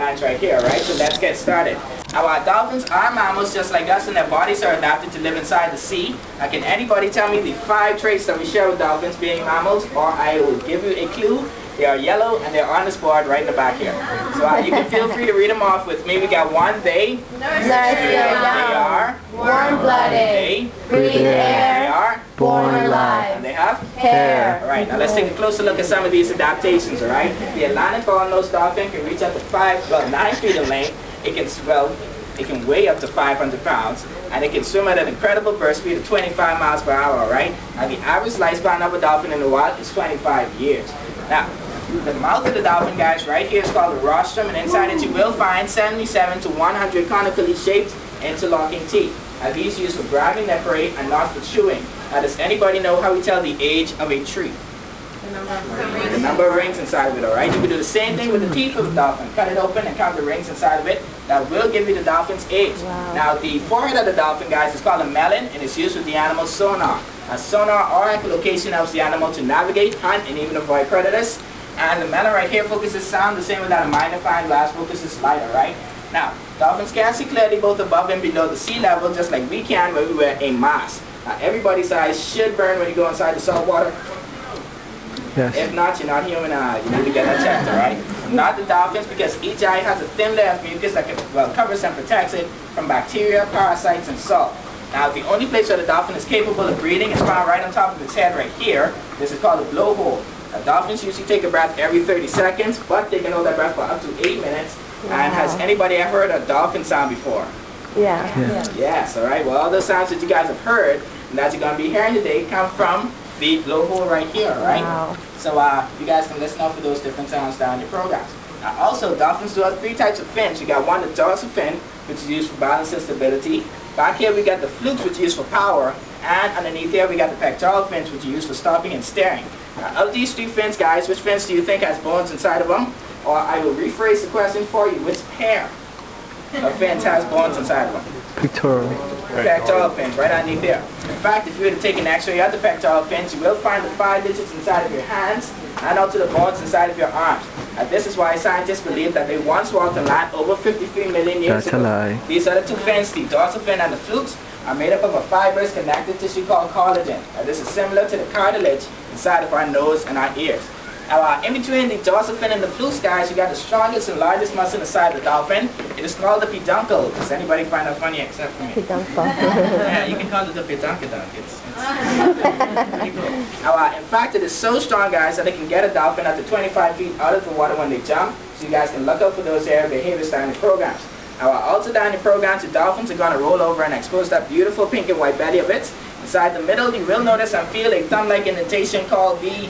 lines right here, right? So let's get started. Our dolphins are mammals just like us, and their bodies are adapted to live inside the sea. Now, can anybody tell me the 5 traits that we share with dolphins being mammals? Or I will give you a clue. They are yellow and they're on this board right in the back here. So you can feel free to read them off with me. We got 1, they are warm-blooded, they breathe air, they are born alive, and they have hair. Alright, now let's take a closer look at some of these adaptations, alright? The Atlantic bottlenose dolphin can reach up to 9 feet in length. It can weigh up to 500 pounds, and it can swim at an incredible burst speed of 25 miles per hour, alright? Now the average lifespan of a dolphin in the wild is 25 years. Now, the mouth of the dolphin, guys, right here is called the rostrum, and inside it you will find 77 to 100 conically shaped interlocking teeth. Now these are used for grabbing their prey and not for chewing. Now does anybody know how we tell the age of a tree? The number of rings inside of it, alright? You can do the same thing with the teeth of the dolphin. Cut it open and count the rings inside of it. That will give you the dolphin's age. Wow. Now the forehead of the dolphin, guys, is called a melon, and it's used with the animal's sonar. A sonar or echolocation helps the animal to navigate, hunt, and even avoid predators. And the melon right here focuses sound the same way that a magnifying glass focuses light, alright? Now, dolphins can see clearly both above and below the sea level, just like we can when we wear a mask. Now, everybody's eyes should burn when you go inside the salt water. Yes. If not, you're not human. You need to get that checked, alright? Not the dolphins, because each eye has a thin layer of mucus that covers and protects it from bacteria, parasites, and salt. Now, the only place where the dolphin is capable of breathing is found right on top of its head right here. This is called a blowhole. Now, dolphins usually take a breath every 30 seconds, but they can hold that breath for up to 8 minutes. Wow. And has anybody ever heard a dolphin sound before? Yeah. Yes, alright. Well, all those sounds that you guys have heard and that you're going to be hearing today come from the blowhole right here, right? Wow. So you guys can listen out for those different sounds down your programs. Now, also, dolphins do have 3 types of fins. You got one, the dorsal fin, which is used for balance and stability. Back here we got the flukes, which is used for power, and underneath here we got the pectoral fins, which are used for stopping and steering. Now, of these 3 fins, guys, which fins do you think has bones inside of them? Or I will rephrase the question for you. Which pair of fins has bones inside of them? Pectoral. Pectoral fins, right underneath there. In fact, if you were to take an x-ray of the pectoral fins, you will find the 5 digits inside of your hands and also the bones inside of your arms. And this is why scientists believe that they once walked on land over 53 million years ago. Lie. These are the 2 fins, the dorsal fin and the flukes, are made up of a fibrous connective tissue called collagen. Now, this is similar to the cartilage inside of our nose and our ears. Now, in between the dorsal fin and the flukes, guys, you got the strongest and largest muscle inside the dolphin. It is called the peduncle. Does anybody find that funny except for me? Peduncle. Yeah, you can call it the peduncadunk. It's pretty cool. Now, in fact, it is so strong, guys, that it can get a dolphin up to 25 feet out of the water when they jump. So you guys can look out for those area behaviors down in programs. Now, also down in programs, the dolphins are going to roll over and expose that beautiful pink and white belly of it. Inside the middle, you will notice and feel a thumb-like indentation called the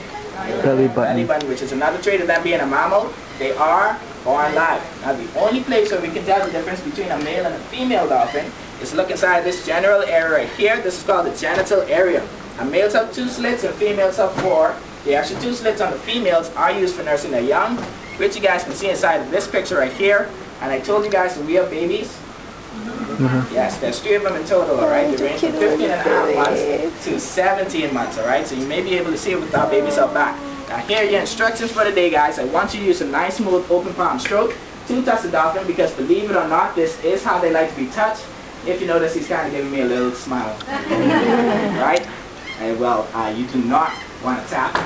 Belly button. which is another trait of them being a mammal. They are born live. Now, the only place where we can tell the difference between a male and a female dolphin is look inside this general area right here. This is called the genital area. Now, males have 2 slits and females have 4. The extra 2 slits on the females are used for nursing their young, which you guys can see inside of this picture right here. And I told you guys that we have babies. Yes, there's 3 of them in total, alright? They range from 15.5 months to 17 months, alright? So you may be able to see it with our babies up back. Now here are your instructions for the day, guys. I want you to use a nice, smooth, open palm stroke to touch the dolphin, because believe it or not, this is how they like to be touched. If you notice, he's kind of giving me a little smile. Right? And well, you do not want to tap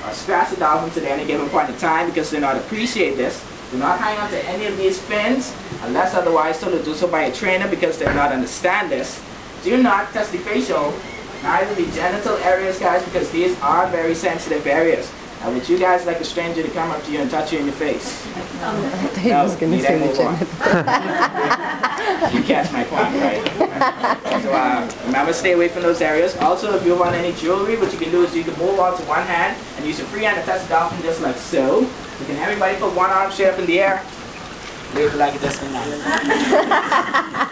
or scratch the dolphins at any given point in time, because they not appreciate this. Do not hang on to any of these fins unless otherwise told to do so by a trainer, because they do not understand this. Do not touch the facial, neither the genital areas, guys, because these are very sensitive areas. Now, would you guys like a stranger to come up to you and touch you in your face? I was going to say the genital. You catch my point, right? So remember, stay away from those areas. Also, if you want any jewelry, what you can do is you can hold on to one hand and use your free hand to touch the dolphin just like so. You can everybody put one arm straight up in the air. Wave it like this and that.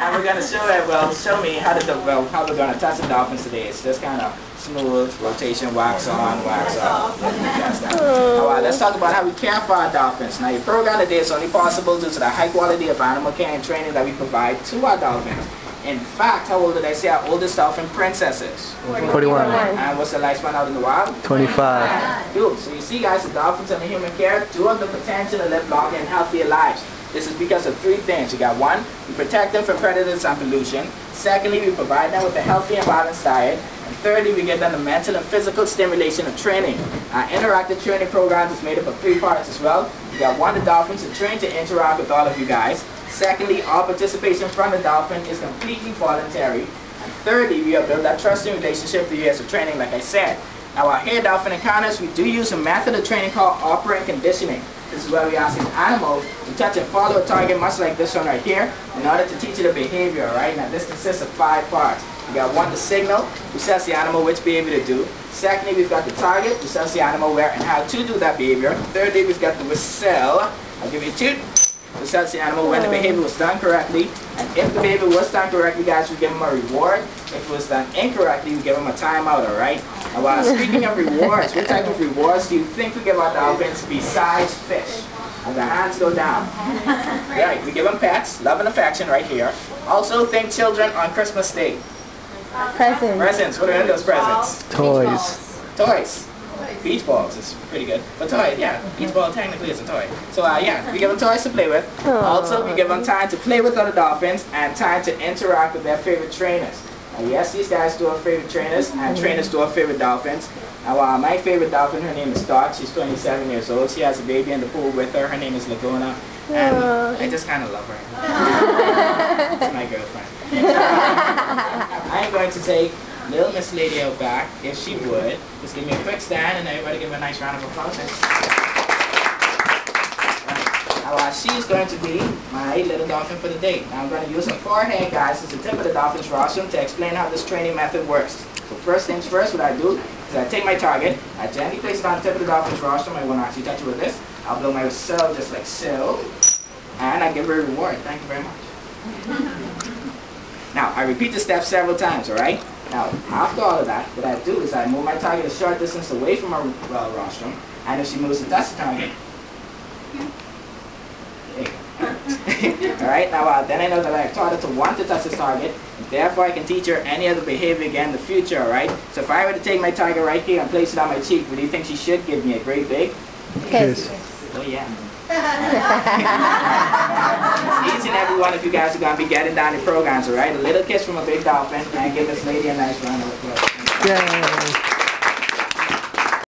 And we're gonna show me how we're gonna touch the dolphins today. It's just kind of smooth rotation, wax on, wax off. Let's talk about how we care for our dolphins. Now, your program today is only possible due to the high quality of animal care and training that we provide to our dolphins. In fact, how old did I say our oldest dolphin princess is? 41. And what's the lifespan out in the wild? 25. Cool. So you see, guys, the dolphins under human care do have the potential to live longer and healthier lives. This is because of three things. We got one, we protect them from predators and pollution. Secondly, we provide them with a healthy and balanced diet. And thirdly, we give them the mental and physical stimulation of training. Our interactive training program is made up of three parts as well. We got one, the dolphins are trained to interact with all of you guys. Secondly, all participation from the dolphin is completely voluntary. And thirdly, we have built that trusting relationship through years of training, like I said. Now, our here Dolphin Encounters, we do use a method of training called operant conditioning. This is where we ask an animal to touch and follow a target, much like this one right here, in order to teach it a behavior, right? Now, this consists of 5 parts. We got one, the signal, which tells the animal which behavior to do. Secondly, we've got the target, which tells the animal where and how to do that behavior. Thirdly, we've got the whistle. I'll give you a toot. Which tells the animal when the behavior was done correctly. And if the behavior was done correctly, guys, we give them a reward. If it was done incorrectly, we give them a timeout, alright? Now, speaking of rewards, what type of rewards do you think we give our dolphins besides fish? And the hands go down. Right, we give them pets, love and affection right here. Also, think children on Christmas Day. Presents. Presents, what are in those presents? Toys. Toys. Beach balls is pretty good. But toy, yeah, beach ball technically is a toy. So yeah, we give them toys to play with. Also, we give them time to play with other dolphins and time to interact with their favorite trainers. And yes, these guys do have favorite trainers, and trainers do have favorite dolphins. Now, my favorite dolphin, her name is Dot. She's 27 years old. She has a baby in the pool with her. Her name is Laguna. And I just kind of love her. She's my girlfriend. I'm going to take little Miss Lady out back, if she would. Just give me a quick stand and everybody give her a nice round of applause. Now, she's going to be my little dolphin for the day. Now, I'm going to use her forehead, guys, as the tip of the dolphin's rostrum to explain how this training method works. So first things first, what I do is I take my target, I gently place it on the tip of the dolphin's rostrum. I won't actually touch it with this. I'll blow my whistle just like so. And I give her a reward. Thank you very much. Now, I repeat the steps several times, alright? Now, after all of that, what I do is I move my target a short distance away from her rostrum, and if she moves to touch the target, alright, now then I know that I've taught her to want to touch this target, and therefore I can teach her any other behavior again in the future, alright? So if I were to take my target right here and place it on my cheek, would you think she should give me a great big? Kiss. Oh yeah. Each and every one of you guys are going to be getting down the programs, alright? A little kiss from a big dolphin, and give this lady a nice round of applause. Yay.